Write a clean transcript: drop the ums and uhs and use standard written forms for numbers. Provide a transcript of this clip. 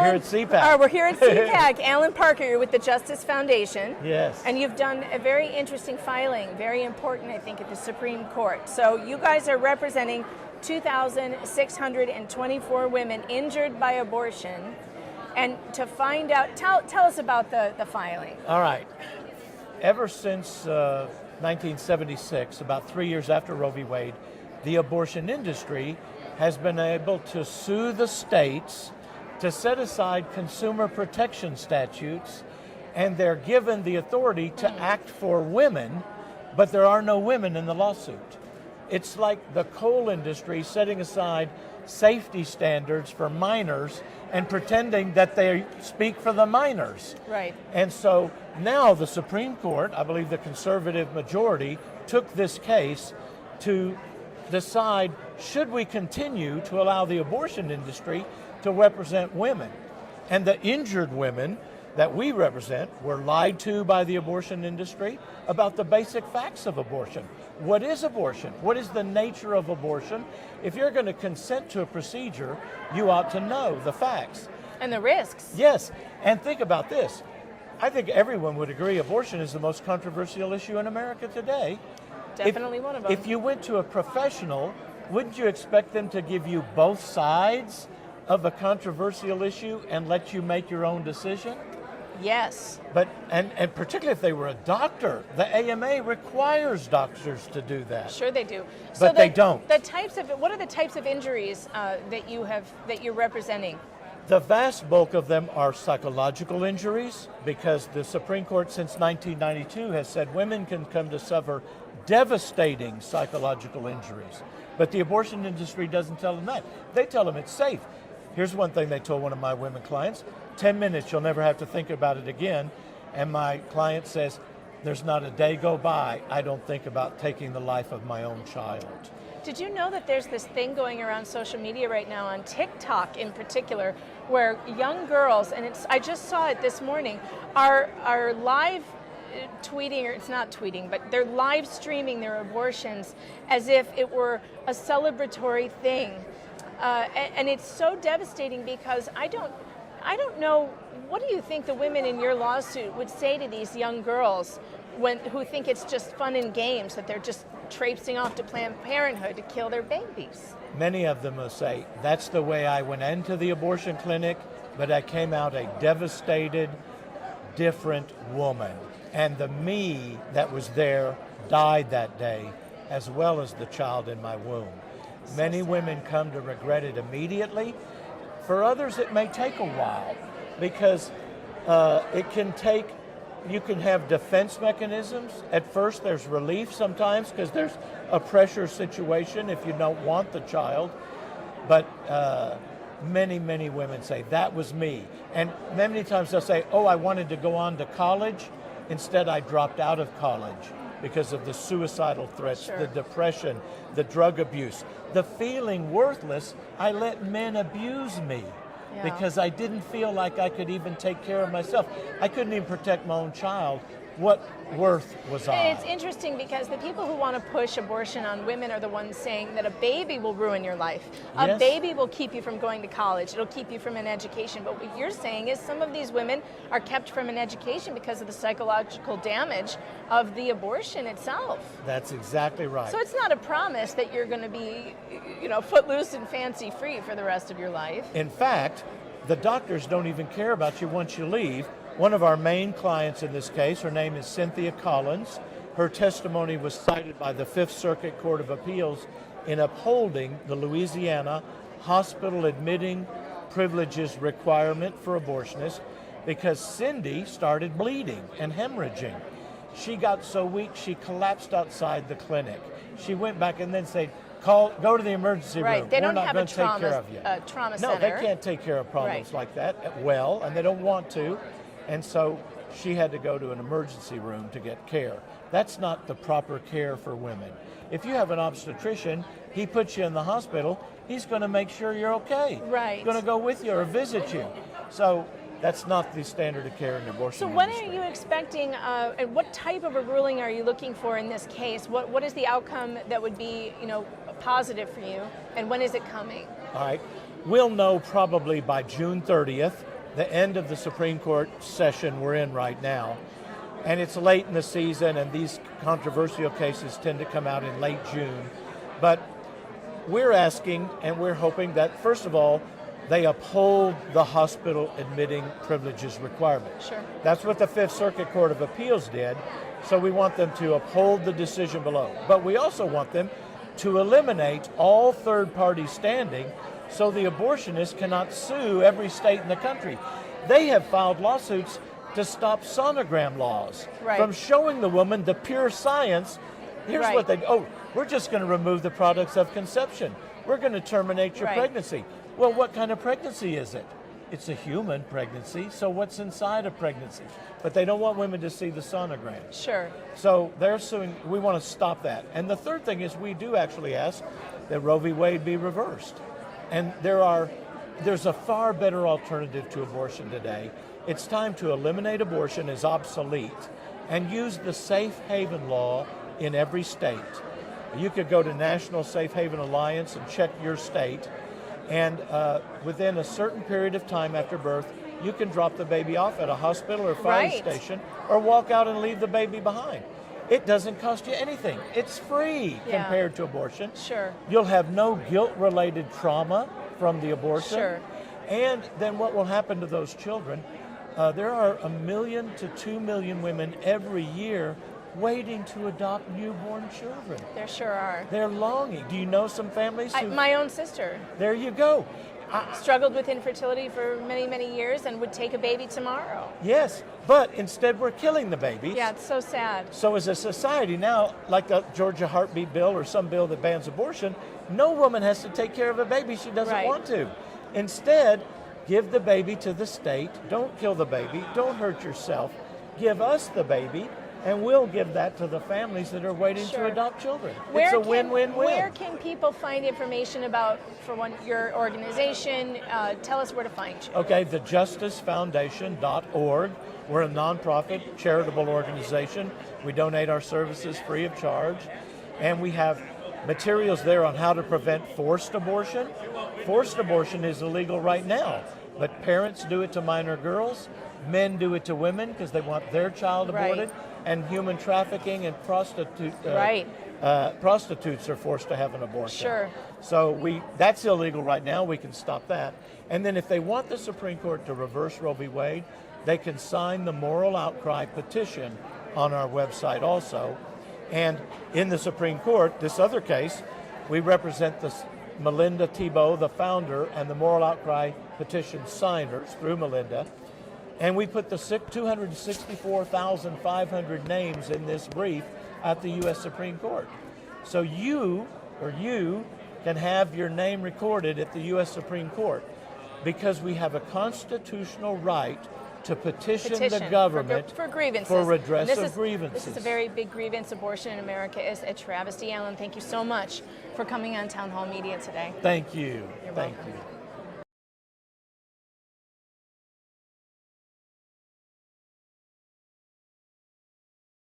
here at CPAC. We're here at CPAC. Allan Parker, you're with the Justice Foundation. Yes. And you've done a very interesting filing, very important, I think, at the Supreme Court. So you guys are representing 2,624 women injured by abortion. And to find out, tell us about the filing. All right. Ever since 1976, about 3 years after Roe v. Wade, the abortion industry has been able to sue the states to set aside consumer protection statutes, and they're given the authority to act for women, but there are no women in the lawsuit. It's like the coal industry setting aside safety standards for minors and pretending that they speak for the minors. Right. And so now the Supreme Court, I believe the conservative majority, took this case to decide, should we continue to allow the abortion industry to represent women? And the injured women that we represent were lied to by the abortion industry about the basic facts of abortion. What is abortion? What is the nature of abortion? If you're going to consent to a procedure, you ought to know the facts. And the risks. Yes, and think about this. I think everyone would agree abortion is the most controversial issue in America today. Definitely one of them. If you went to a professional, wouldn't you expect them to give you both sides of a controversial issue and let you make your own decision? Yes. But and particularly if they were a doctor, the AMA requires doctors to do that. Sure they do. But they don't. What are the types of injuries that you're representing? The vast bulk of them are psychological injuries, because the Supreme Court since 1992 has said women can come to suffer devastating psychological injuries. But the abortion industry doesn't tell them that. They tell them it's safe. Here's one thing they told one of my women clients: 10 minutes, you'll never have to think about it again. And my client says, there's not a day go by I don't think about taking the life of my own child. Did you know that there's this thing going around social media right now, on TikTok in particular, where young girls, and I just saw it this morning, are live tweeting, or it's not tweeting, but they're live streaming their abortions as if it were a celebratory thing. And it's so devastating, because I don't know, what do you think the women in your lawsuit would say to these young girls who think it's just fun and games, that they're just traipsing off to Planned Parenthood to kill their babies? Many of them will say, that's the way I went into the abortion clinic, but I came out a devastated, different woman. And the me that was there died that day, as well as the child in my womb. Many women come to regret it immediately. For others, it may take a while, because you can have defense mechanisms. At first, there's relief sometimes, because there's a pressure situation if you don't want the child. But many, many women say, that was me. And many times they'll say, oh, I wanted to go on to college. Instead, I dropped out of college because of the suicidal threats, Sure. the depression, the drug abuse, the feeling worthless. I let men abuse me. Yeah. Because I didn't feel like I could even take care of myself. I couldn't even protect my own child. What worth was I? And it's interesting, because the people who want to push abortion on women are the ones saying that a baby will ruin your life. A Yes. baby will keep you from going to college. It'll keep you from an education. But what you're saying is some of these women are kept from an education because of the psychological damage of the abortion itself. That's exactly right. So it's not a promise that you're going to be, footloose and fancy free for the rest of your life. In fact, the doctors don't even care about you once you leave. One of our main clients in this case, her name is Cynthia Collins. Her testimony was cited by the Fifth Circuit Court of Appeals in upholding the Louisiana hospital admitting privileges requirement for abortionists, because Cindy started bleeding and hemorrhaging. She got so weak she collapsed outside the clinic. She went back and then said, go to the emergency room. Right, they don't We're not have going a to take care of you. trauma No, center. they can't take care of problems Right. like that well, and they don't want to. And so she had to go to an emergency room to get care. That's not the proper care for women. If you have an obstetrician, he puts you in the hospital, he's going to make sure you're okay. Right. He's going to go with you or visit you. So that's not the standard of care in the abortion So when industry. are you expecting, and what type of a ruling are you looking for in this case? What is the outcome that would be, positive for you, and when is it coming? All right. We'll know probably by June 30th, the end of the Supreme Court session we're in right now. And it's late in the season, and these controversial cases tend to come out in late June. But we're asking and we're hoping that, first of all, they uphold the hospital admitting privileges requirement. Sure. That's what the Fifth Circuit Court of Appeals did, so we want them to uphold the decision below. But we also want them to eliminate all third-party standing so the abortionists cannot sue every state in the country. They have filed lawsuits to stop sonogram laws from showing the woman the pure science. Here's what they do. Oh, we're just going to remove the products of conception. We're going to terminate your pregnancy. Well, what kind of pregnancy is it? It's a human pregnancy, so what's inside a pregnancy? But they don't want women to see the sonogram. Sure. So they're suing, we want to stop that. And the third thing is we do actually ask that Roe v. Wade be reversed. And there's a far better alternative to abortion today. It's time to eliminate abortion as obsolete and use the safe haven law in every state. You could go to National Safe Haven Alliance and check your state, and within a certain period of time after birth, you can drop the baby off at a hospital or fire station or walk out and leave the baby behind. It doesn't cost you anything. It's free compared to abortion. Sure. You'll have no guilt-related trauma from the abortion. Sure. And then what will happen to those children? There are 1 million to 2 million women every year waiting to adopt newborn children. There sure are. They're longing. Do you know some families who... My own sister. There you go. Struggled with infertility for many, many years and would take a baby tomorrow. Yes, but instead we're killing the babies. Yeah, it's so sad. So as a society now, like the Georgia heartbeat bill or some bill that bans abortion, no woman has to take care of a baby she doesn't want to. Instead, give the baby to the state. Don't kill the baby. Don't hurt yourself. Give us the baby, and we'll give that to the families that are waiting to adopt children. It's a win-win-win. Where can people find information about, for one, your organization? Tell us where to find you. Okay, thejusticefoundation.org. We're a nonprofit charitable organization. We donate our services free of charge, and we have materials there on how to prevent forced abortion. Forced abortion is illegal right now, but parents do it to minor girls, men do it to women because they want their child aborted, and human trafficking and prostitutes are forced to have an abortion. Sure. So that's illegal right now. We can stop that. And then if they want the Supreme Court to reverse Roe v. Wade, they can sign the moral outcry petition on our website also. And in the Supreme Court, this other case, we represent Melinda Thibault, the founder, and the moral outcry petition signers through Melinda. And we put the 264,500 names in this brief at the U.S. Supreme Court. So you can have your name recorded at the U.S. Supreme Court because we have a constitutional right to petition the government for grievances. For redress of grievances. This is a very big grievance. Abortion in America is a travesty. Allan, thank you so much for coming on Town Hall Media today. Thank you. You're Thank welcome. you.